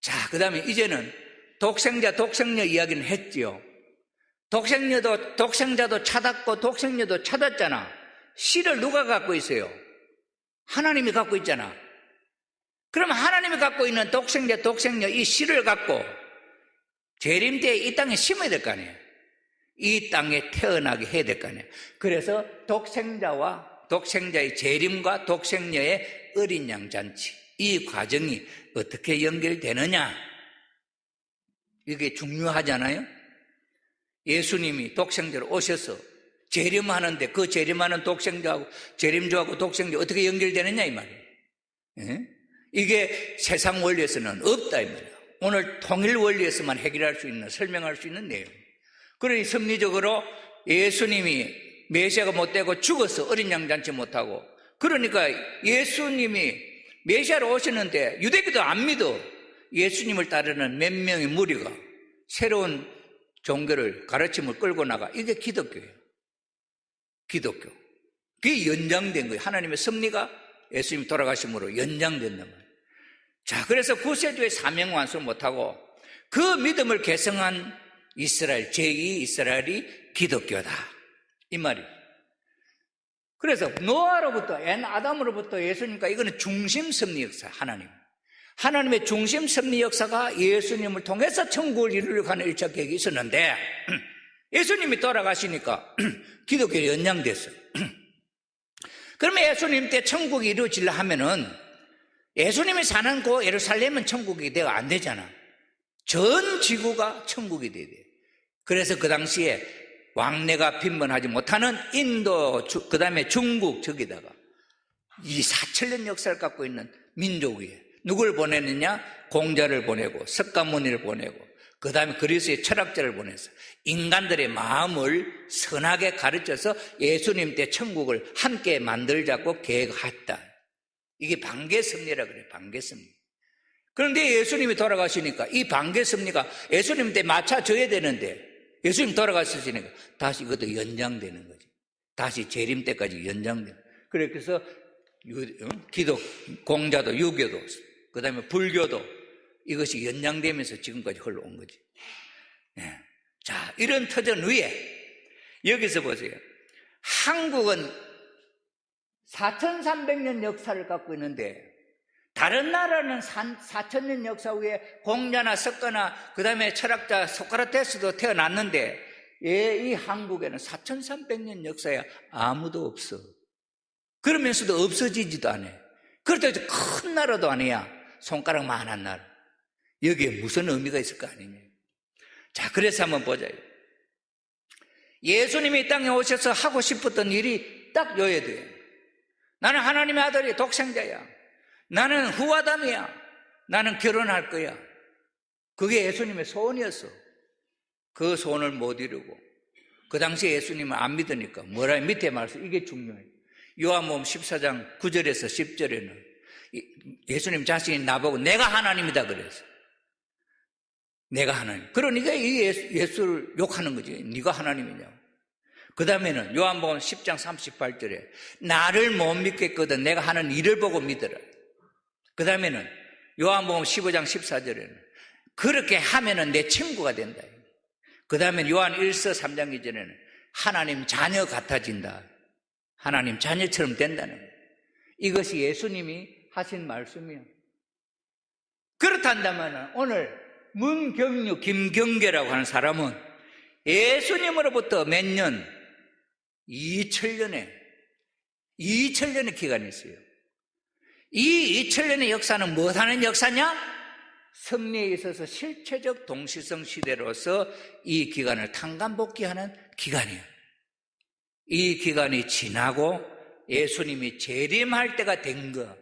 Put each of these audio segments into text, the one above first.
자, 그 다음에 이제는 독생자, 독생녀 이야기는 했지요. 독생자도 찾았고 독생녀도 찾았잖아. 씨를 누가 갖고 있어요? 하나님이 갖고 있잖아. 그럼 하나님이 갖고 있는 독생자, 독생녀 이 씨를 갖고 재림 때 이 땅에 심어야 될 거 아니에요. 이 땅에 태어나게 해야 될 거 아니에요. 그래서 독생자의 재림과 독생녀의 어린 양 잔치, 이 과정이 어떻게 연결되느냐, 이게 중요하잖아요. 예수님이 독생자로 오셔서 재림하는데 그 재림하는 독생자하고 재림주하고 독생자 어떻게 연결되느냐 이 말이에요. 이게 세상 원리에서는 없다 이 말이에요. 오늘 통일 원리에서만 해결할 수 있는, 설명할 수 있는 내용. 그러니 섭리적으로 예수님이 메시아가 못되고 죽어서 어린 양 잔치 못하고, 그러니까 예수님이 메시아로 오셨는데 유대교도 안 믿어. 예수님을 따르는 몇 명의 무리가 새로운 종교를, 가르침을 끌고 나가. 이게 기독교예요. 기독교. 그게 연장된 거예요. 하나님의 섭리가 예수님이 돌아가심으로 연장된단 말이에요. 자, 그래서 구세주의 사명 완수를 못하고 그 믿음을 계승한 이스라엘, 제2 이스라엘이 기독교다 이 말이에요. 그래서 노아로부터, 아담으로부터 예수님과, 이거는 중심 섭리 역사, 하나님의 중심 섭리 역사가 예수님을 통해서 천국을 이루려고 하는 1차 계획이 있었는데 예수님이 돌아가시니까 기독교에 연장됐어요. 그러면 예수님 때 천국이 이루어지려 하면은 예수님이 사는 그 예루살렘은 천국이 되어 안 되잖아. 전 지구가 천국이 돼야 돼. 그래서 그 당시에 왕래가 빈번하지 못하는 인도, 그 다음에 중국, 저기다가 이 4천년 역사를 갖고 있는 민족이에요. 누굴 보내느냐? 공자를 보내고 석가모니를 보내고 그 다음에 그리스의 철학자를 보내서 인간들의 마음을 선하게 가르쳐서 예수님 때 천국을 함께 만들자고 계획했다. 이게 반개섭리라 그래요. 반개섭리. 그런데 예수님이 돌아가시니까 이 반개섭리가 예수님 때 맞춰져야 되는데 예수님 돌아가시니까 다시 이것도 연장되는 거지. 다시 재림 때까지 연장되는. 그래서 기독, 공자도, 유교도, 그 다음에 불교도 이것이 연장되면서 지금까지 흘러온 거지. 네. 자, 이런 터전 위에 여기서 보세요. 한국은 4,300년 역사를 갖고 있는데 다른 나라는 4,000년 역사 후에 공자나 석가나 그 다음에 철학자 소크라테스도 태어났는데 이 한국에는 4,300년 역사에 아무도 없어. 그러면서도 없어지지도 않아요. 그렇다고 해서 큰 나라도 아니야. 손가락만한 나라. 여기에 무슨 의미가 있을 거 아니에요. 자, 그래서 한번 보자요. 예수님이 이 땅에 오셔서 하고 싶었던 일이 딱 요예돼요. 나는 하나님의 아들이 독생자야. 나는 후아담이야. 나는 결혼할 거야. 그게 예수님의 소원이었어. 그 소원을 못 이루고 그 당시에 예수님을 안 믿으니까 뭐라 밑에 말씀, 이게 중요해요. 요한복음 14장 9절에서 10절에는 예수님 자신이 나보고 내가 하나님이다 그랬어. 내가 하나님. 그러니까 이 예수를 욕하는 거지. 네가 하나님이냐고. 그 다음에는 요한복음 10장 38절에 나를 못 믿겠거든 내가 하는 일을 보고 믿어라. 그 다음에는 요한복음 15장 14절에는 그렇게 하면은 내 친구가 된다. 그 다음에 요한 1서 3장 2절에는 하나님 자녀 같아진다. 하나님 자녀처럼 된다는 거예요. 이것이 예수님이 하신 말씀이에요. 그렇단다면 오늘 문경유 김경계라고 하는 사람은 예수님으로부터 몇 년? 2000년의 기간이 있어요. 이 2000년의 역사는 무엇하는 역사냐? 섭리에 있어서 실체적 동시성 시대로서 이 기간을 탕감복귀하는 기간이에요. 이 기간이 지나고 예수님이 재림할 때가 된 거,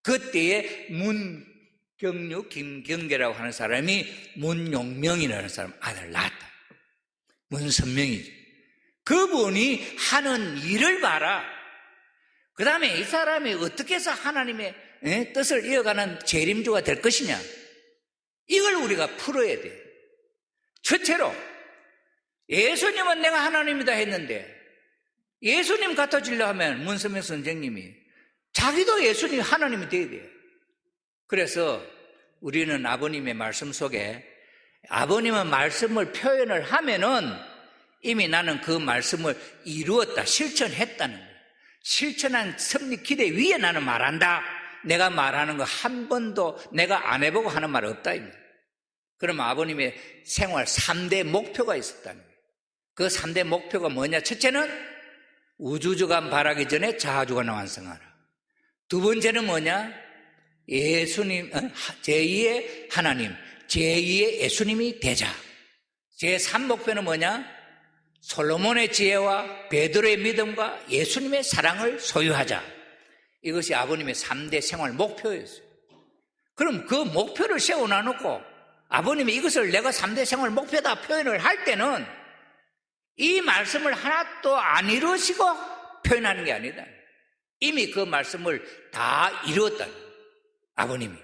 그때에 문경유 김경계라고 하는 사람이 문용명이라는 사람 아들 낳았다. 문선명이지. 그분이 하는 일을 봐라. 그 다음에 이 사람이 어떻게 해서 하나님의 뜻을 이어가는 재림주가 될 것이냐, 이걸 우리가 풀어야 돼. 첫째로 예수님은 내가 하나님이다 했는데 예수님 같아지려 하면 문선명 선생님이 자기도 예수님 하나님이 돼야 돼요. 그래서 우리는 아버님의 말씀 속에 아버님은 말씀을 표현을 하면은 이미 나는 그 말씀을 이루었다, 실천했다는 거예요. 실천한 섭리 기대 위에 나는 말한다. 내가 말하는 거 한 번도 내가 안 해보고 하는 말 없다. 그러면 아버님의 생활 3대 목표가 있었다는 거예요. 그 3대 목표가 뭐냐? 첫째는 우주주간 바라기 전에 자아주간을 완성하라. 두 번째는 뭐냐? 예수님, 제2의 하나님, 제2의 예수님이 되자. 제3목표는 뭐냐? 솔로몬의 지혜와 베드로의 믿음과 예수님의 사랑을 소유하자. 이것이 아버님의 3대 생활 목표였어요. 그럼 그 목표를 세워놔놓고 아버님이 이것을 내가 3대 생활 목표다 표현을 할 때는 이 말씀을 하나도 안 이루시고 표현하는 게 아니다. 이미 그 말씀을 다 이루었다. 아버님이.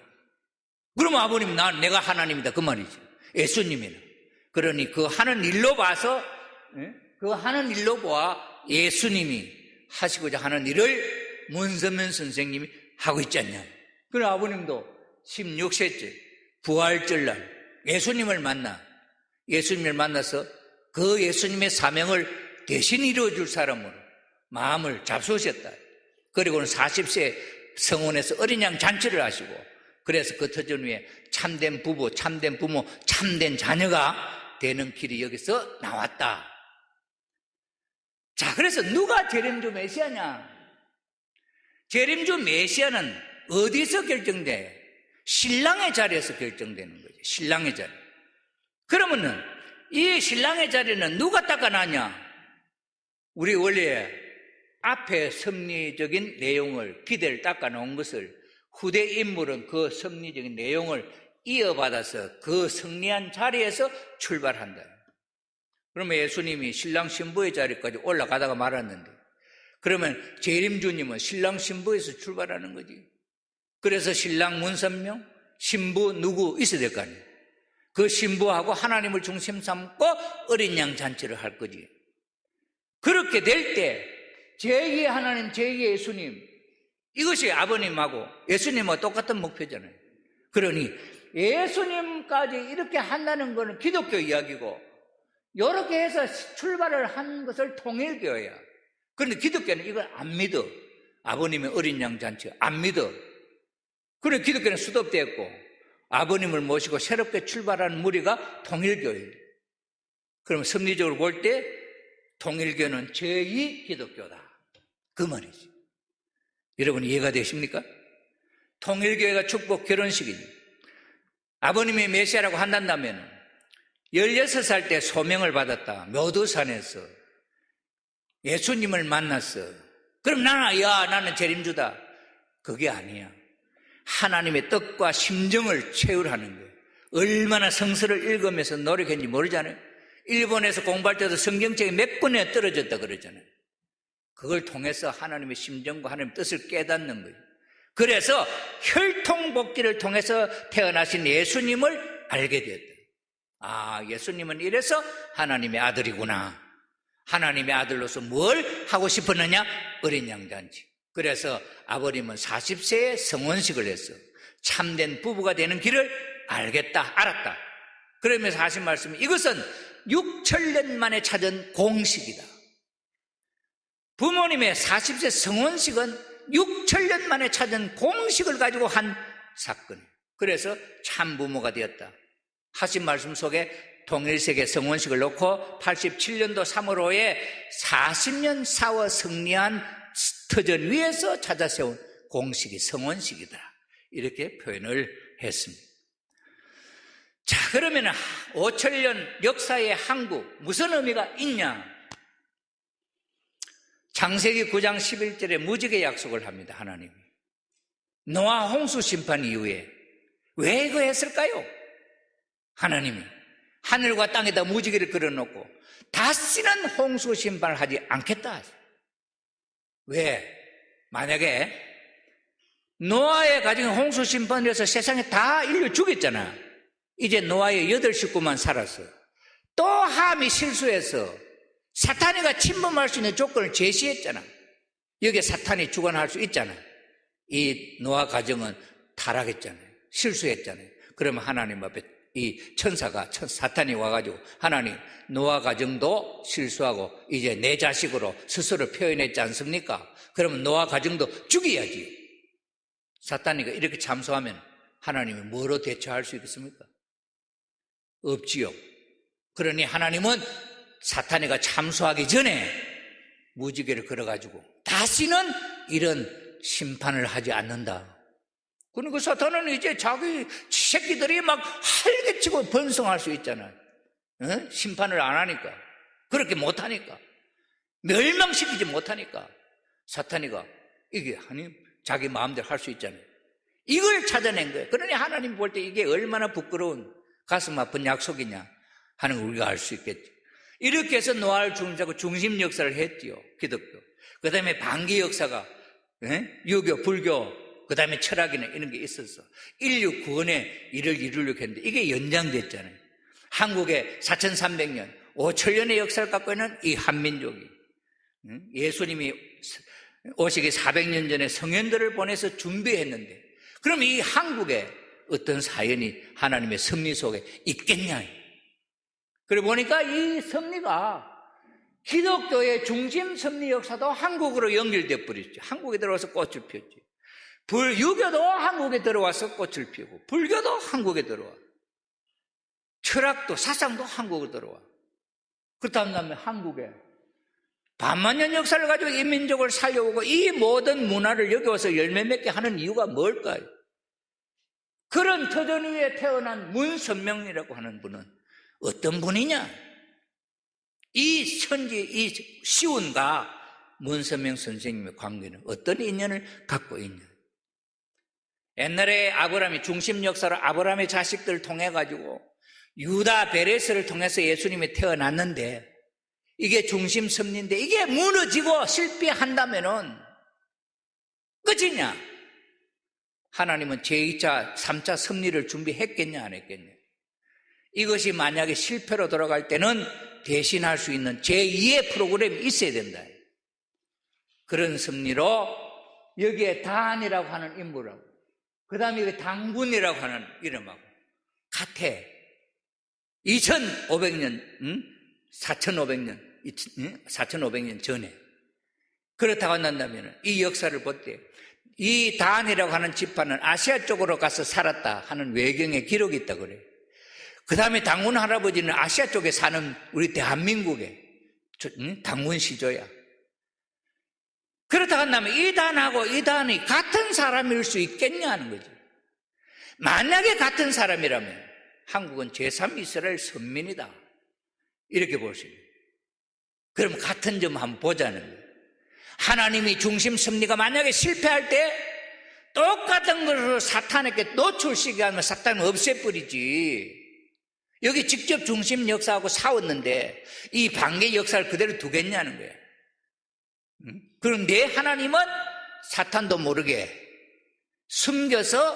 그러면 아버님, 내가 하나님이다. 그 말이죠. 예수님이나. 그러니 그 하는 일로 봐서, 그 하는 일로 보아 예수님이 하시고자 하는 일을 문선면 선생님이 하고 있지 않냐. 그럼 아버님도 16세째 부활절날 예수님을 만나서 그 예수님의 사명을 대신 이루어줄 사람으로 마음을 잡수셨다. 그리고는 40세 성원에서 어린 양 잔치를 하시고, 그래서 그 터전 위에 참된 부부, 참된 부모, 참된 자녀가 되는 길이 여기서 나왔다. 자, 그래서 누가 재림주 메시아냐? 재림주 메시아는 어디서 결정돼? 신랑의 자리에서 결정되는 거죠. 신랑의 자리. 그러면은 이 신랑의 자리는 누가 닦아놨냐? 우리 원래 앞에 섭리적인 내용을, 기대를 닦아놓은 것을 후대 인물은 그 섭리적인 내용을 이어받아서 그 승리한 자리에서 출발한다. 그러면 예수님이 신랑 신부의 자리까지 올라가다가 말았는데, 그러면 재림주님은 신랑 신부에서 출발하는 거지. 그래서 신랑 문선명, 신부 누구 있어야 될 거 아니에요. 그 신부하고 하나님을 중심 삼고 어린 양 잔치를 할 거지. 그렇게 될 때 제2의 하나님, 제2의 예수님, 이것이 아버님하고 예수님하고 똑같은 목표잖아요. 그러니 예수님까지 이렇게 한다는 것은 기독교 이야기고, 이렇게 해서 출발을 한 것을 통일교회야. 그런데 기독교는 이걸 안 믿어. 아버님의 어린 양 잔치 안 믿어. 그런데 기독교는 수도됐고 아버님을 모시고 새롭게 출발하는 무리가 통일교회예요. 그러면 섭리적으로 볼 때 통일교회는 제2 기독교다. 그 말이지. 여러분 이해가 되십니까? 통일교회가 축복 결혼식이지. 아버님이 메시아라고 한다면 16살 때 소명을 받았다. 묘도산에서 예수님을 만났어. 그럼 나는 재림주다. 그게 아니야. 하나님의 뜻과 심정을 체휼하는 거예요. 얼마나 성서를 읽으면서 노력했는지 모르잖아요. 일본에서 공부할 때도 성경책이 몇 권에 떨어졌다 그러잖아요. 그걸 통해서 하나님의 심정과 하나님의 뜻을 깨닫는 거예요. 그래서 혈통복귀를 통해서 태어나신 예수님을 알게 되었다. 아, 예수님은 이래서 하나님의 아들이구나. 하나님의 아들로서 뭘 하고 싶었느냐? 어린 양잔치. 그래서 아버님은 40세에 성혼식을 했어. 참된 부부가 되는 길을 알았다. 그러면서 하신 말씀이 이것은 6천년 만에 찾은 공식이다. 부모님의 40세 성혼식은 6천년 만에 찾은 공식을 가지고 한 사건이에요. 그래서 참부모가 되었다. 하신 말씀 속에 통일세계 성혼식을 놓고 87년도 3월 5에 40년 싸워 승리한 터전 위에서 찾아 세운 공식이 성혼식이다. 이렇게 표현을 했습니다. 자, 그러면 5천년 역사의 한국 무슨 의미가 있냐? 창세기 9장 11절에 무지개 약속을 합니다. 하나님이 노아 홍수 심판 이후에 왜 이거 했을까요? 하나님이 하늘과 땅에다 무지개를 그려놓고 다시는 홍수 심판을 하지 않겠다. 왜? 만약에 노아의 가진 홍수 심판에서 세상에 다 인류 죽였잖아. 이제 노아의 8식구만 살았어요. 또 함이 실수해서 사탄이가 침범할 수 있는 조건을 제시했잖아. 여기에 사탄이 주관할 수 있잖아. 이 노아 가정은 타락했잖아요. 실수했잖아요. 그러면 하나님 앞에 이 사탄이 와가지고 하나님, 노아 가정도 실수하고 이제 내 자식으로 스스로 표현했지 않습니까? 그러면 노아 가정도 죽여야지. 사탄이가 이렇게 참소하면 하나님이 뭐로 대처할 수 있겠습니까? 없지요. 그러니 하나님은 사탄이가 참소하기 전에 무지개를 걸어가지고 다시는 이런 심판을 하지 않는다. 그러니까 사탄은 이제 자기 새끼들이 막 활개치고 번성할 수 있잖아요. 심판을 안 하니까, 그렇게 못하니까, 멸망시키지 못하니까 사탄이가 이게 하나님 자기 마음대로 할 수 있잖아요. 이걸 찾아낸 거예요. 그러니 하나님 볼 때 이게 얼마나 부끄러운 가슴 아픈 약속이냐 하는 걸 우리가 알 수 있겠죠. 이렇게 해서 노아를 중심하고 중심 역사를 했지요. 기독교. 그 다음에 반기 역사가 유교, 불교, 그 다음에 철학이나 이런 게 있었어. 인류 구원의 일을 이루려고 했는데 이게 연장됐잖아요. 한국의 4300년, 5000년의 역사를 갖고 있는 이 한민족이 예수님이 오시기 400년 전에 성현들을 보내서 준비했는데, 그럼 이 한국에 어떤 사연이 하나님의 섭리 속에 있겠냐. 그래 보니까 이 섭리가 기독교의 중심 섭리 역사도 한국으로 연결돼 버렸죠. 한국에 들어와서 꽃을 피웠지. 유교도 한국에 들어와서 꽃을 피우고, 불교도 한국에 들어와, 철학도 사상도 한국으로 들어와. 그렇다면 한국에 반만년 역사를 가지고 이 민족을 살려오고 이 모든 문화를 여기 와서 열매 맺게 하는 이유가 뭘까요? 그런 터전 위에 태어난 문선명이라고 하는 분은 어떤 분이냐? 이 시온과 문선명 선생님의 관계는 어떤 인연을 갖고 있냐? 옛날에 아브라함이 중심 역사로 아브라함의 자식들을 통해 가지고 유다 베레스를 통해서 예수님이 태어났는데, 이게 중심 섭리인데 이게 무너지고 실패한다면은 끝이냐? 하나님은 제2차, 3차 섭리를 준비했겠냐 안 했겠냐? 이것이 만약에 실패로 돌아갈 때는 대신할 수 있는 제2의 프로그램이 있어야 된다. 그런 섭리로 여기에 단이라고 하는 인물하고, 그 다음에 당군이라고 하는 이름하고 같아. 2500년, 4500년 전에. 그렇다고 한다면 이 역사를 볼 때 이 단이라고 하는 지파는 아시아 쪽으로 가서 살았다 하는 외경의 기록이 있다 그래요. 그 다음에 당군 할아버지는 아시아 쪽에 사는 우리 대한민국의 당군 시조야. 그렇다고 한다면 이 단하고 이 단이 같은 사람일 수 있겠냐 하는 거지. 만약에 같은 사람이라면 한국은 제3이스라엘 선민이다, 이렇게 볼 수 있어요. 그럼 같은 점 한번 보자는 거예요. 하나님이 중심 섭리가 만약에 실패할 때 똑같은 것으로 사탄에게 노출시키게 하면 사탄은 없애버리지. 여기 직접 중심 역사하고 싸웠는데 이 반개 역사를 그대로 두겠냐는 거예요. 그럼 내 하나님은 사탄도 모르게 숨겨서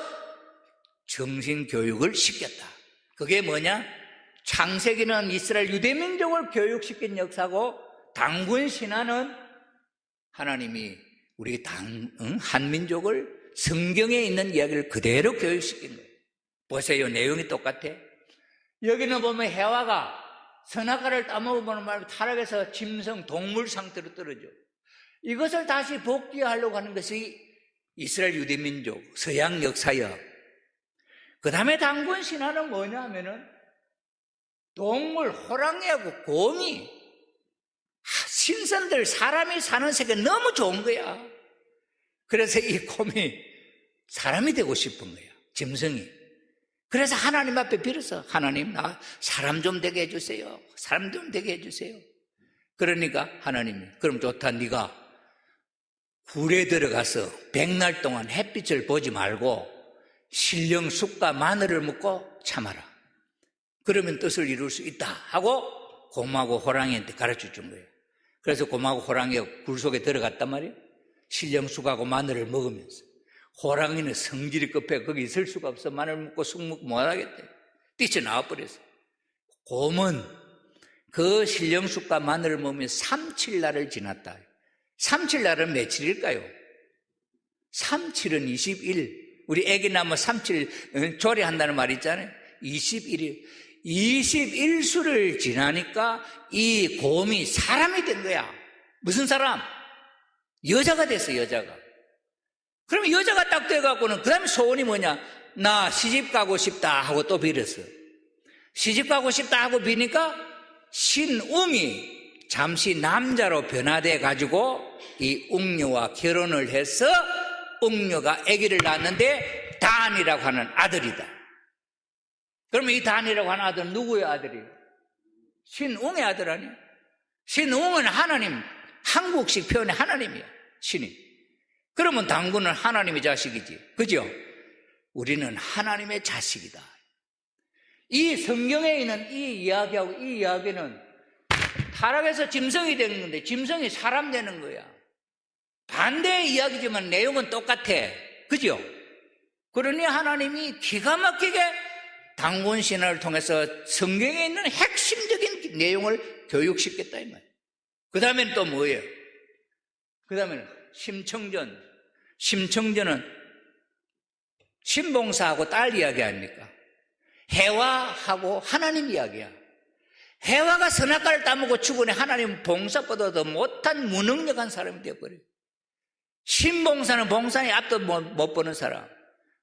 정신교육을 시켰다. 그게 뭐냐? 창세기는 이스라엘 유대민족을 교육시킨 역사고, 당군 신화는 하나님이 우리 한민족을 성경에 있는 이야기를 그대로 교육시킨 거예요. 보세요. 내용이 똑같아. 여기는 보면 해와가 선악과를 따먹어보는 바람에 타락해서 짐승, 동물 상태로 떨어져. 이것을 다시 복귀하려고 하는 것이 이스라엘 유대민족 서양 역사역. 그 다음에 당군 신화는 뭐냐 하면은 동물, 호랑이하고 곰이, 신선들, 사람이 사는 세계 너무 좋은 거야. 그래서 이 곰이 사람이 되고 싶은 거야, 짐승이. 그래서 하나님 앞에 빌어서, 하나님 나 사람 좀 되게 해주세요. 사람 좀 되게 해주세요. 그러니까 하나님이, 그럼 좋다, 네가 굴에 들어가서 100날 동안 햇빛을 보지 말고 신령 쑥과 마늘을 먹고 참아라. 그러면 뜻을 이룰 수 있다 하고 곰하고 호랑이한테 가르쳐 준 거예요. 그래서 곰하고 호랑이가 굴 속에 들어갔단 말이에요. 신령 쑥하고 마늘을 먹으면서. 호랑이는 성질이 급해 거기 있을 수가 없어. 마늘 먹고 쑥 먹고 못하겠대. 뛰쳐나와 버렸어. 곰은 그 신령 쑥과 마늘을 먹으면서 3-7날을 지났다. 3-7날은 며칠일까요? 3-7은 21, 우리 애기 나면 37 조리한다는 말 있잖아요. 21일수를 지나니까 이 곰이 사람이 된 거야. 무슨 사람? 여자가 됐어, 여자가. 그러면 여자가 딱 돼갖고는 그 다음에 소원이 뭐냐? 나 시집 가고 싶다 하고 또 빌었어. 시집 가고 싶다 하고 비니까 신웅이 잠시 남자로 변화돼 가지고 이 웅녀와 결혼을 해서 웅녀가 아기를 낳았는데 단이라고 하는 아들이다. 그러면 이 단이라고 하는 아들은 누구의 아들이에요? 신웅의 아들 아니에요? 신웅은 하나님, 한국식 표현의 하나님이야, 신이. 그러면 당구는 하나님의 자식이지, 그죠? 우리는 하나님의 자식이다. 이 성경에 있는 이 이야기하고 이 이야기는 타락해서 짐승이 되는 건데 짐승이 사람 되는 거야. 반대의 이야기지만 내용은 똑같아, 그죠? 그러니 하나님이 기가 막히게 당군 신화를 통해서 성경에 있는 핵심적인 내용을 교육시켰다 이 말이에요. 그 다음에는 또 뭐예요? 그 다음에는 심청전은 신봉사하고 딸 이야기 아닙니까? 해와하고 하나님 이야기야. 해와가 선악과를 따먹고 죽으니 하나님 봉사보다 더 못한 무능력한 사람이 되어버려요. 신봉사는 봉사의 앞도 못 보는 사람.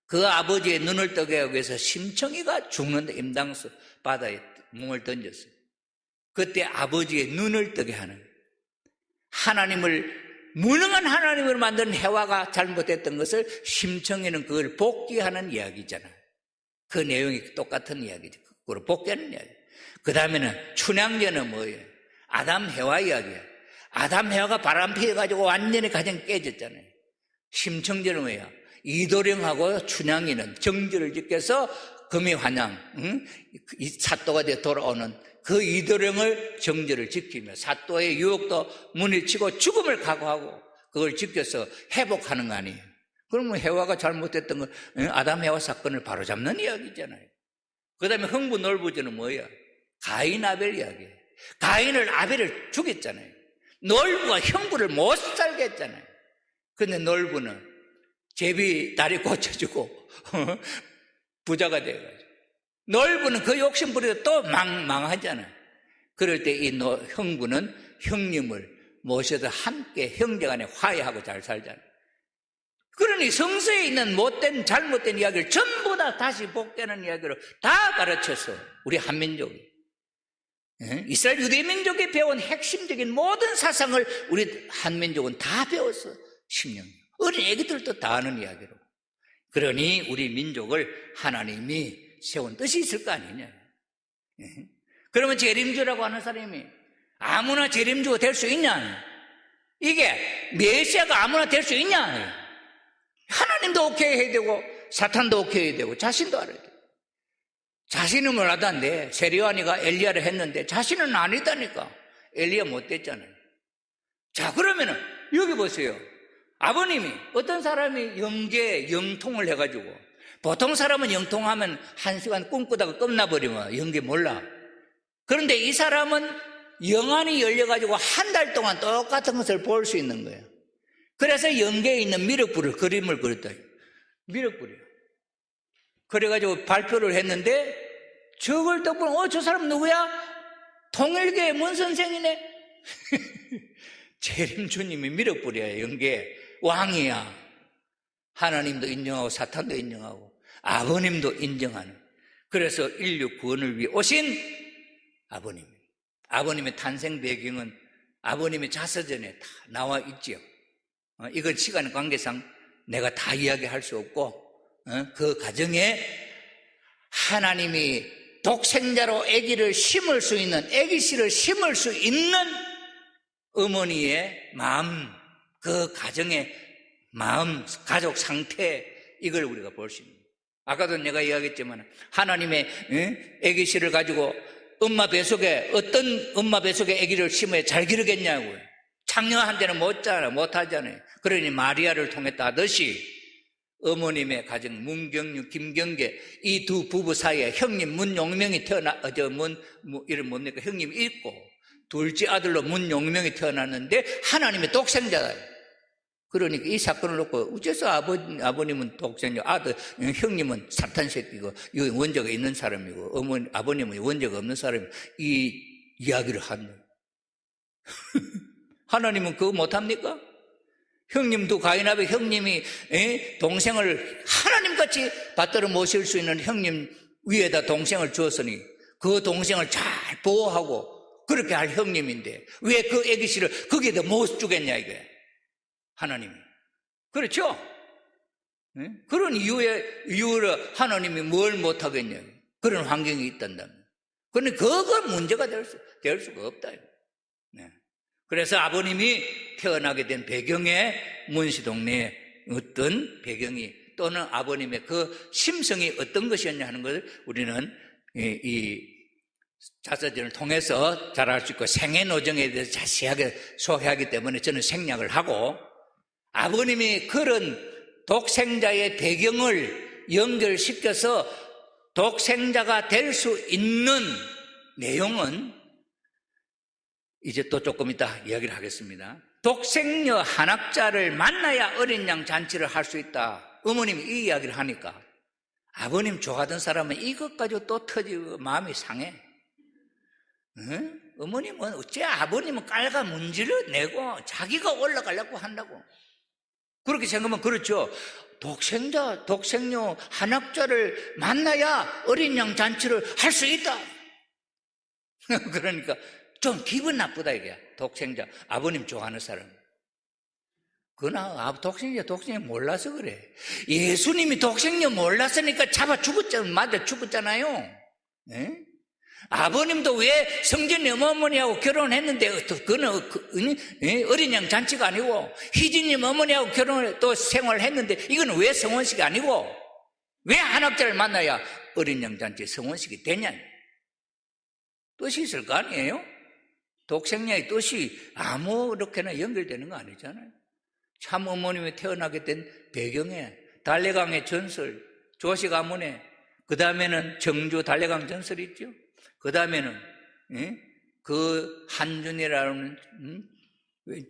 그 아버지의 눈을 뜨게 하기 위해서 심청이가 죽는데 임당수 바다에 몸을 던졌어요. 그때 아버지의 눈을 뜨게 하는 거예요. 하나님을 무능한 하나님을 만든 해와가 잘못했던 것을 심청이는 그걸 복귀하는 이야기잖아요. 그 내용이 똑같은 이야기죠. 그걸 복귀하는 이야기. 그 다음에는 춘향전은 뭐예요? 아담 해와 이야기예요. 아담 해와가 바람 피해가지고 완전히 가정 깨졌잖아요. 심청전은 뭐예요? 이도령하고 춘향이는 정절을 지켜서 금이환양, 이 사또가 되어 돌아오는 그 이도령을 정절을 지키며 사또의 유혹도 물리치고 죽음을 각오하고 그걸 지켜서 회복하는 거 아니에요. 그러면 해와가 잘못했던 건 아담 해와 사건을 바로잡는 이야기잖아요. 그 다음에 흥부 놀부전은 뭐예요? 가인 아벨 이야기예요. 가인을 아벨을 죽였잖아요. 놀부가 형부를 못 살게 했잖아요. 근데 놀부는 제비 다리 고쳐주고 부자가 돼가지고 놀부는 그 욕심 부리다 또 망하잖아요. 그럴 때 이 형부는 형님을 모셔서 함께 형제간에 화해하고 잘 살잖아요. 그러니 성서에 있는 못된 잘못된 이야기를 전부 다 다시 복되는 이야기로 다 가르쳐서 우리 한민족이 이스라엘 유대민족이 배운 핵심적인 모든 사상을 우리 한민족은 다 배웠어. 10년 어린 애기들도 다 아는 이야기로. 그러니 우리 민족을 하나님이 세운 뜻이 있을 거 아니냐. 그러면 재림주라고 하는 사람이 아무나 재림주가 될 수 있냐? 이게 메시아가 아무나 될 수 있냐? 하나님도 오케이 해야 되고 사탄도 오케이 해야 되고 자신도 알아야 돼. 자신은 몰라다는데 세리와니가 엘리야를 했는데 자신은 아니다니까. 엘리야 못 됐잖아요. 자, 그러면은 여기 보세요. 아버님이 어떤 사람이 영통을 해가지고 보통 사람은 영통하면 1시간 꿈꾸다가 끝나버리면 영계 몰라. 그런데 이 사람은 영안이 열려가지고 한 달 동안 똑같은 것을 볼 수 있는 거예요. 그래서 영계에 있는 미륵불을 그림을 그렸다. 미륵불이요. 그래가지고 발표를 했는데 저걸 딱 보면 저 사람 누구야? 통일교의 문 선생이네. 재림주님이 미륵불이야. 영계 왕이야. 하나님도 인정하고 사탄도 인정하고 아버님도 인정하는. 그래서 인류 구원을 위해 오신 아버님. 아버님의 탄생 배경은 아버님의 자서전에 다 나와 있지요. 이건 시간 관계상 내가 다 이야기할 수 없고 그 과정에 하나님이 독생자로 아기를 심을 수 있는, 아기씨를 심을 수 있는 어머니의 마음, 그 가정의 마음, 가족 상태, 이걸 우리가 볼 수 있는. 아까도 내가 이야기했지만 하나님의 아기씨를 가지고 엄마 뱃속에, 어떤 엄마 뱃속에 아기를 심어야 잘 기르겠냐고요. 창녀한테는 못하잖아요. 그러니 마리아를 통했다 하듯이 어머님의 가정 문경유, 김경계 이 두 부부 사이에 형님 문용명이 이름 뭡니까? 형님이 있고 둘째 아들로 문용명이 태어났는데 하나님의 독생자다. 그러니까 이 사건을 놓고 어째서 아버님은 독생자, 형님은 사탄 새끼고 원죄가 있는 사람이고 아버님은 원죄가 없는 사람이고 이 이야기를 하는 하나님은 그거 못합니까? 형님도 가인압의 형님이 동생을 하나님같이 받들어 모실 수 있는 형님 위에다 동생을 주었으니 그 동생을 잘 보호하고 그렇게 할 형님인데 왜 그 애기씨를 거기에다 못 주겠냐 이게 하나님이. 그렇죠? 그런 이유로 하나님이 뭘 못하겠냐. 그런 환경이 있단다면. 그런데 그건 문제가 될 수가 없다. 네. 그래서 아버님이 태어나게 된 배경에 문시동네에 어떤 배경이 또는 아버님의 그 심성이 어떤 것이었냐 하는 것을 우리는 이 자서전을 통해서 잘 알 수 있고 생애노정에 대해서 자세하게 소개하기 때문에 저는 생략을 하고 아버님이 그런 독생자의 배경을 연결시켜서 독생자가 될 수 있는 내용은 이제 또 조금 이따 이야기를 하겠습니다. 독생녀 한학자를 만나야 어린 양 잔치를 할 수 있다. 어머님이 이 이야기를 하니까 아버님 좋아하던 사람은 이것 가지고 또 터지고 마음이 상해. 어머님은 어째 아버님은 깔가 문지를 내고 자기가 올라가려고 한다고. 그렇게 생각하면 그렇죠. 독생녀 한학자를 만나야 어린 양 잔치를 할 수 있다. 그러니까 좀 기분 나쁘다 이게. 독생자 아버님 좋아하는 사람. 그러나 독생자 몰라서 그래. 예수님이 독생녀 몰랐으니까 맞아 죽었잖아요. 네? 아버님도 왜 성전 어머니하고 결혼했는데 그는 어린 양 잔치가 아니고 희진님 어머니하고 결혼을 또 생활했는데 이건 왜 성혼식이 아니고 왜 한학자를 만나야 어린 양 잔치 성혼식이 되냐. 뜻이 있을 거 아니에요? 독생녀의 뜻이 아무렇게나 연결되는 거 아니잖아요. 참 어머님이 태어나게 된 배경에 달래강의 전설, 조씨 가문에 그 다음에는 정주 달래강 전설이 있죠. 그 다음에는 그 한준이라는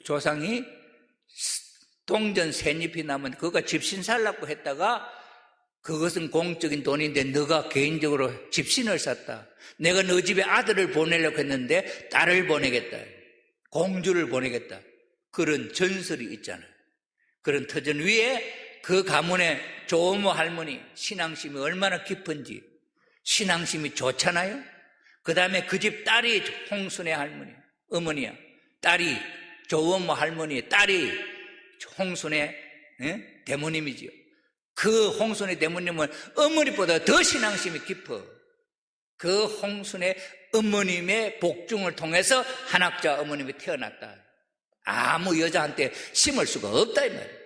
조상이 동전 셋잎이 나면 그가 집신 살라고 했다가 그것은 공적인 돈인데 너가 개인적으로 집신을 샀다. 내가 너 집에 아들을 보내려고 했는데 딸을 보내겠다. 공주를 보내겠다. 그런 전설이 있잖아요. 그런 터전 위에 그 가문의 조모 할머니 신앙심이 얼마나 깊은지 신앙심이 좋잖아요. 그 다음에 그 집 딸이 홍순의 할머니 어머니야. 딸이 조모 할머니의 딸이 홍순의 대모님이지요. 그 홍순의 대모님은 어머니보다 더 신앙심이 깊어. 그 홍순의 어머님의 복중을 통해서 한학자 어머님이 태어났다. 아무 여자한테 심을 수가 없다 이 말이에요.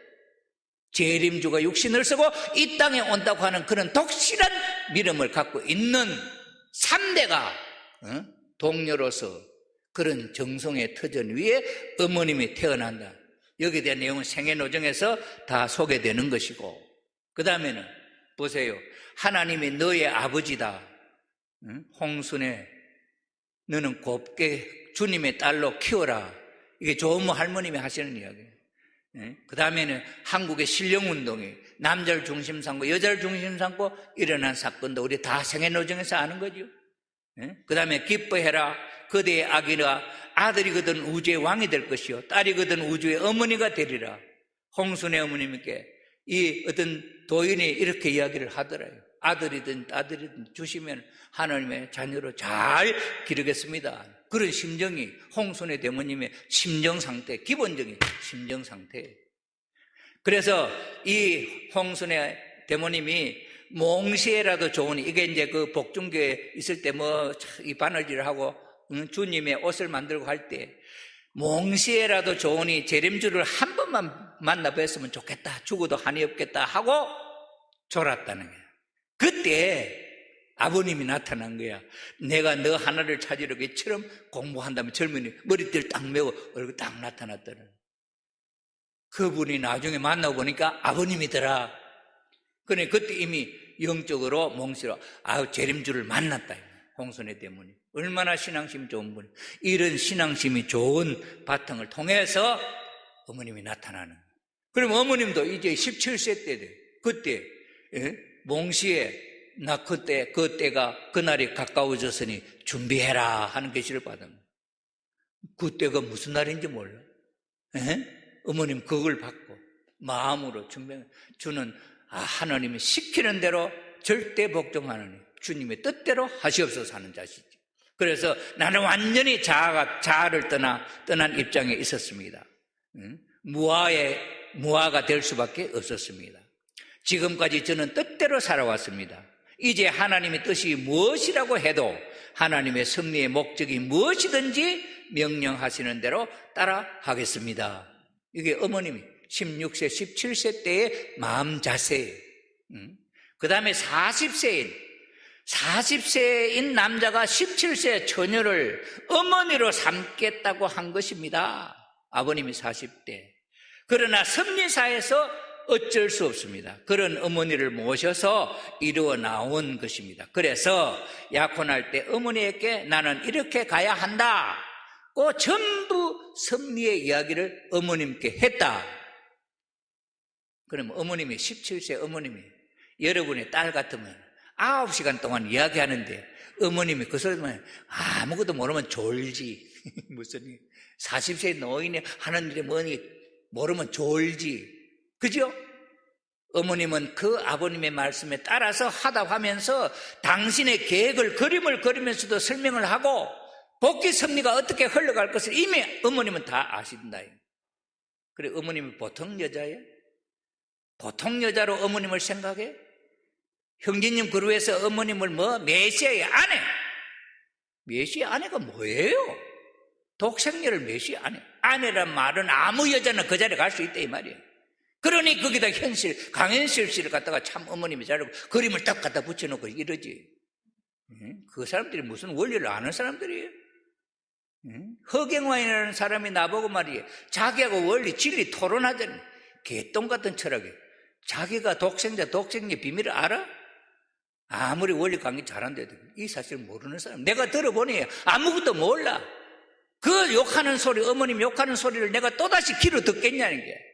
재림주가 육신을 쓰고 이 땅에 온다고 하는 그런 독실한 믿음을 갖고 있는 3대가 동료로서 그런 정성의 터전 위에 어머님이 태어난다. 여기에 대한 내용은 생애노정에서 다 소개되는 것이고 그 다음에는 보세요. 하나님이 너의 아버지다. 홍순에 너는 곱게 주님의 딸로 키워라. 이게 조모 할머님이 하시는 이야기예요. 그 다음에는 한국의 신령운동이 남자를 중심 삼고 여자를 중심 삼고 일어난 사건도 우리 다 생애노정에서 아는 거죠. 그 다음에 기뻐해라. 그대의 아기가 아들이거든 우주의 왕이 될 것이요 딸이거든 우주의 어머니가 되리라. 홍순의 어머님께 이 어떤 도인이 이렇게 이야기를 하더라요. 아들이든 딸이든 주시면 하나님의 자녀로 잘 기르겠습니다. 그런 심정이 홍순의 대모님의 심정상태, 기본적인 심정상태예요. 그래서 이 홍순의 대모님이 몽시에라도 좋으니 이게 이제 그 복중교에 있을 때 이 바느질을 하고 주님의 옷을 만들고 할 때 몽시에라도 좋으니 재림주를 한 번만 만나 뵀으면 좋겠다. 죽어도 한이 없겠다 하고 졸았다는 거야. 그때 아버님이 나타난 거야. 내가 너 하나를 찾으려 이처럼 공부한다면 젊은이 머리띠를 딱 메고 얼굴 딱 나타났다는. 그분이 나중에 만나고 보니까 아버님이더라. 그래 그때 이미 영적으로 몽시로 재림주를 만났다. 홍순의 대모님. 얼마나 신앙심이 좋은 분. 이런 신앙심이 좋은 바탕을 통해서 어머님이 나타나는. 그럼 어머님도 이제 17세 때 돼. 그때 몽시에 나 그때가 그날이 가까워졌으니 준비해라 하는 계시를 받았습니다. 그때가 무슨 날인지 몰라. 어머님 그걸 받고 마음으로 주는 하나님이 시키는 대로 절대 복종하는 주님의 뜻대로 하시옵소서 하는 자시지. 그래서 나는 완전히 자아를 떠난 입장에 있었습니다. 무아가 될 수밖에 없었습니다. 지금까지 저는 뜻대로 살아왔습니다. 이제 하나님의 뜻이 무엇이라고 해도 하나님의 섭리의 목적이 무엇이든지 명령하시는 대로 따라하겠습니다. 이게 어머님이 16세, 17세 때의 마음 자세예요. 그 다음에 40세인 남자가 17세 처녀를 어머니로 삼겠다고 한 것입니다. 아버님이 40대. 그러나 섭리사에서 어쩔 수 없습니다. 그런 어머니를 모셔서 이루어 나온 것입니다. 그래서 약혼할 때 어머니에게 나는 이렇게 가야 한다. 전부 섭리의 이야기를 어머님께 했다. 그럼 어머님이 17세 어머님이 여러분의 딸 같으면 9시간 동안 이야기하는데 어머님이 그 소리만 아무것도 모르면 졸지. 무슨 40세 노인이 하는 일이 뭐니 모르면 졸지. 그죠? 어머님은 그 아버님의 말씀에 따라서 하다 하면서 당신의 계획을 그림을 그리면서도 설명을 하고 복귀 섭리가 어떻게 흘러갈 것을 이미 어머님은 다 아신다. 그래 어머님이 보통 여자예요? 보통 여자로 어머님을 생각해? 형제님 그루에서 어머님을 메시아의 아내. 메시아 아내가 뭐예요? 독생녀를 메시아 아내란 말은 아무 여자는 그 자리에 갈 수 있다 이 말이에요. 그러니 거기다 강현실 씨를 갖다가 참 어머님이 잘하고 그림을 딱 갖다 붙여놓고 이러지. 그 사람들이 무슨 원리를 아는 사람들이에요? 허경환이라는 사람이 나보고 말이에요. 자기하고 원리 진리 토론하더니 개똥 같은 철학에 자기가 독생녀 비밀을 알아? 아무리 원리 강의 잘한데도 이 사실을 모르는 사람. 내가 들어보니 아무것도 몰라. 그 욕하는 소리, 어머님 욕하는 소리를 내가 또다시 귀로 듣겠냐는 게.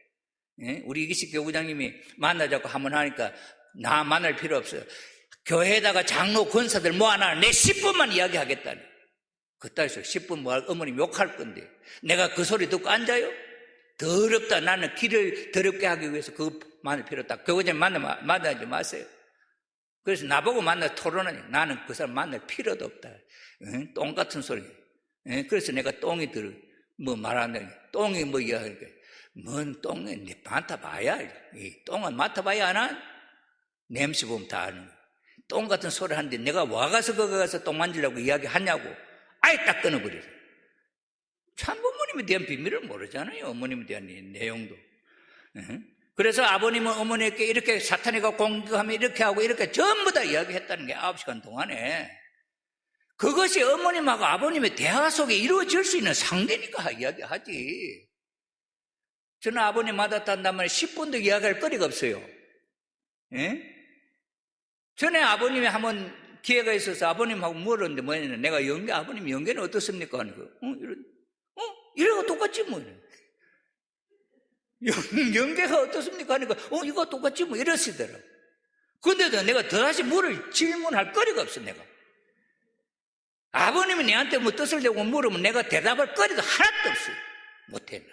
우리 이기식 교구장님이 만나자고 한번 하니까 나 만날 필요 없어요. 교회에다가 장로 권사들 모아놔. 내 10분만 이야기하겠다니. 그따위서 10분 뭐 어머님 욕할 건데 내가 그 소리 듣고 앉아요? 더럽다. 나는 귀를 더럽게 하기 위해서 그거 만날 필요 없다. 교구장님 만나지 마세요. 그래서 나보고 만나 토론하니 나는 그 사람 만날 필요도 없다. 똥 같은 소리. 그래서 내가 똥이 말하는 똥이 이야기하니까 뭔 똥에 네 맡아봐야 이 똥은 맡아봐야 하나? 냄새 보면 다 아는 거야. 똥 같은 소리 하는데 내가 와가서 거기 가서 똥 만지려고 이야기하냐고 아예 딱 끊어버려. 참 어머님에 대한 비밀을 모르잖아요. 어머님에 대한 내용도. 그래서 아버님은 어머니에게 이렇게 사탄이가 공격하면 이렇게 하고 이렇게 전부 다 이야기했다는 게 9시간 동안에. 그것이 어머님하고 아버님의 대화 속에 이루어질 수 있는 상대니까 이야기하지. 저는 아버님 만났단다면 10분도 이야기할 거리가 없어요. 전에 아버님이 한번 기회가 있어서 아버님하고 물었는데 뭐냐면 내가 아버님 연계는 어떻습니까? 하는 거. 이래가 똑같지 뭐. 연계가 어떻습니까? 하니까 이거 똑같지 뭐 이러시더라고. 근데도 내가 더다시 질문할 거리가 없어 내가. 아버님이 내한테 뭐 뜻을 대고 물으면 내가 대답할 거리가 하나도 없어요. 못해.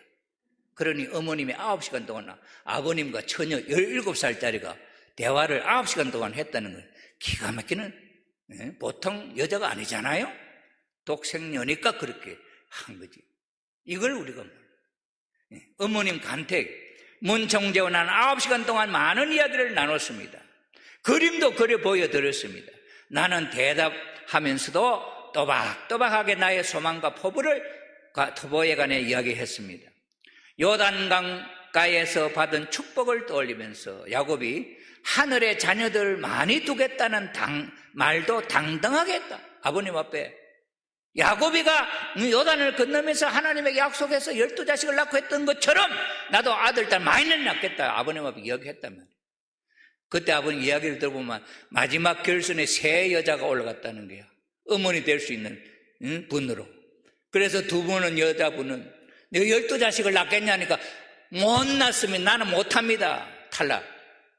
그러니 어머님이 9시간 동안 아버님과 처녀 17살짜리가 대화를 9시간 동안 했다는 건 기가 막히는 보통 여자가 아니잖아요. 독생녀니까 그렇게 한 거지. 이걸 우리가 몰라. 어머님 간택 문청재와 나는 9시간 동안 많은 이야기를 나눴습니다. 그림도 그려 보여드렸습니다. 나는 대답하면서도 또박또박하게 나의 소망과 포부에 관해 이야기했습니다. 요단강가에서 받은 축복을 떠올리면서 야곱이 하늘의 자녀들 많이 두겠다는 말도 당당하게 했다. 아버님 앞에. 야곱이가 요단을 건너면서 하나님에게 약속해서 12자식을 낳고 했던 것처럼 나도 아들, 딸 많이 낳겠다. 아버님 앞에 이야기했다면. 그때 아버님 이야기를 들어보면 마지막 결선에 세 여자가 올라갔다는 거야. 어머니 될 수 있는 분으로. 그래서 두 분은 여자분은 내가 12자식을 낳겠냐니까 못 낳았으면 나는 못합니다. 탈락.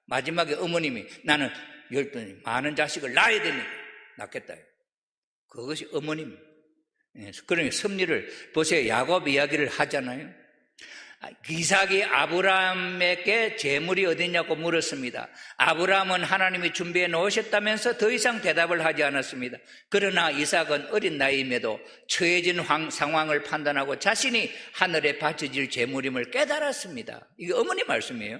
마지막에 어머님이 나는 12 많은 자식을 낳아야 되니까 낳겠다. 그것이 어머님. 그러니 섭리를 보세요. 야곱 이야기를 하잖아요. 이삭이 아브라함에게 재물이 어디냐고 물었습니다. 아브라함은 하나님이 준비해 놓으셨다면서 더 이상 대답을 하지 않았습니다. 그러나 이삭은 어린 나이임에도 처해진 상황을 판단하고 자신이 하늘에 바쳐질 재물임을 깨달았습니다. 이게 어머니 말씀이에요.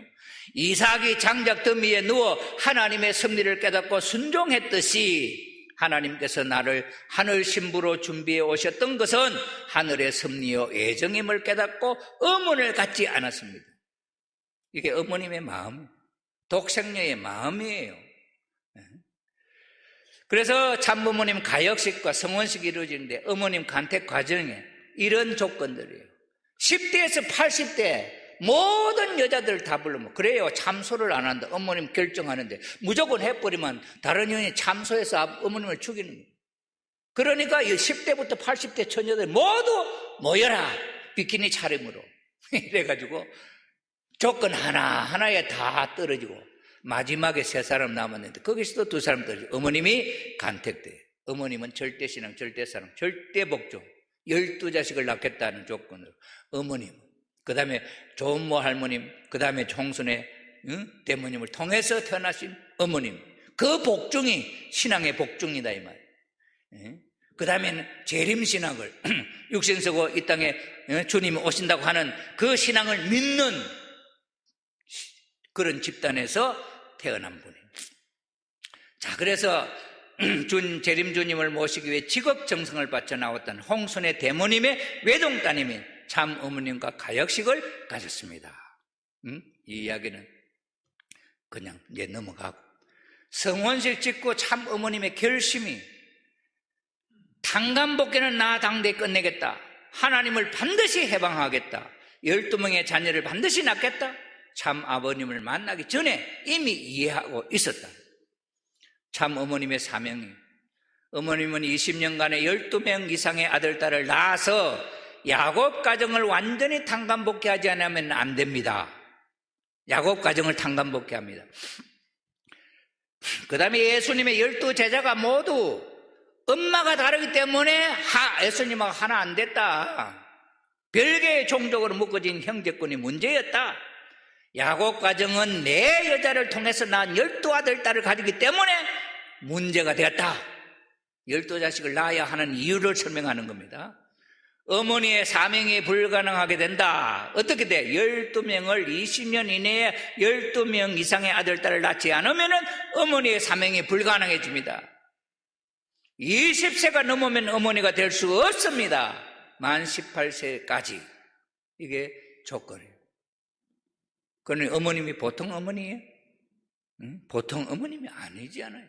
이삭이 장작 더미에 누워 하나님의 섭리를 깨닫고 순종했듯이 하나님께서 나를 하늘 신부로 준비해 오셨던 것은 하늘의 섭리요 애정임을 깨닫고 의문을 갖지 않았습니다. 이게 어머님의 마음, 독생녀의 마음이에요. 그래서 참부모님 가역식과 성혼식이 이루어지는데 어머님 간택 과정에 이런 조건들이에요. 10대에서 80대 모든 여자들 다 불러면 그래요. 참소를 안 한다. 어머님 결정하는데 무조건 해버리면 다른 여인이 참소해서 어머님을 죽이는 거예요. 그러니까 10대부터 80대 처녀들 모두 모여라. 비키니 차림으로. 이래가지고 조건 하나하나에 다 떨어지고 마지막에 3사람 남았는데 거기서도 2사람 떨어지고 어머님이 간택돼요. 어머님은 절대신앙, 절대사랑, 절대복종 12자식을 낳겠다는 조건으로 어머님, 그 다음에 조은모 할머님, 그 다음에 총순의 대모님을 통해서 태어나신 어머님, 그 복종이 신앙의 복종이다 이 말이에요. 그 다음에는 재림신학을 육신서고 이 땅에 주님이 오신다고 하는 그 신앙을 믿는 그런 집단에서 태어난 분이에요. 자, 그래서 재림주님을 모시기 위해 직업정성을 바쳐 나왔던 홍순의 대모님의 외동따님인 참 어머님과 가역식을 가졌습니다. 이 이야기는 그냥 이제 넘어가고 성혼식 짓고 참 어머님의 결심이 당간복귀는 나 당대에 끝내겠다. 하나님을 반드시 해방하겠다. 12명의 자녀를 반드시 낳겠다. 참 아버님을 만나기 전에 이미 이해하고 있었다. 참 어머님의 사명이 어머님은 20년간에 12명 이상의 아들, 딸을 낳아서 야곱 가정을 완전히 당간복귀하지 않으면 안 됩니다. 야곱 가정을 당간복귀합니다. 그 다음에 예수님의 12제자가 모두 엄마가 다르기 때문에 예수님하고 하나 안 됐다. 별개의 종족으로 묶어진 형제권이 문제였다. 야곱 가정은 내 여자를 통해서 낳은 12아들, 딸을 가지기 때문에 문제가 되었다. 12자식을 낳아야 하는 이유를 설명하는 겁니다. 어머니의 사명이 불가능하게 된다. 어떻게 돼? 12명을 20년 이내에 12명 이상의 아들, 딸을 낳지 않으면 어머니의 사명이 불가능해집니다. 20세가 넘으면 어머니가 될 수 없습니다. 만 18세까지. 이게 조건이에요. 그러니 어머님이 보통 어머니예요? 보통 어머님이 아니지 않아요.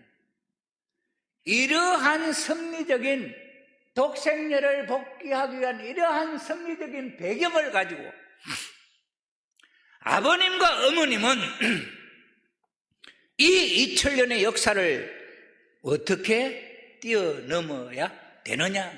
이러한 섭리적인 독생녀를 복귀하기 위한 이러한 섭리적인 배경을 가지고 아버님과 어머님은 이 2000년의 역사를 어떻게 뛰어넘어야 되느냐?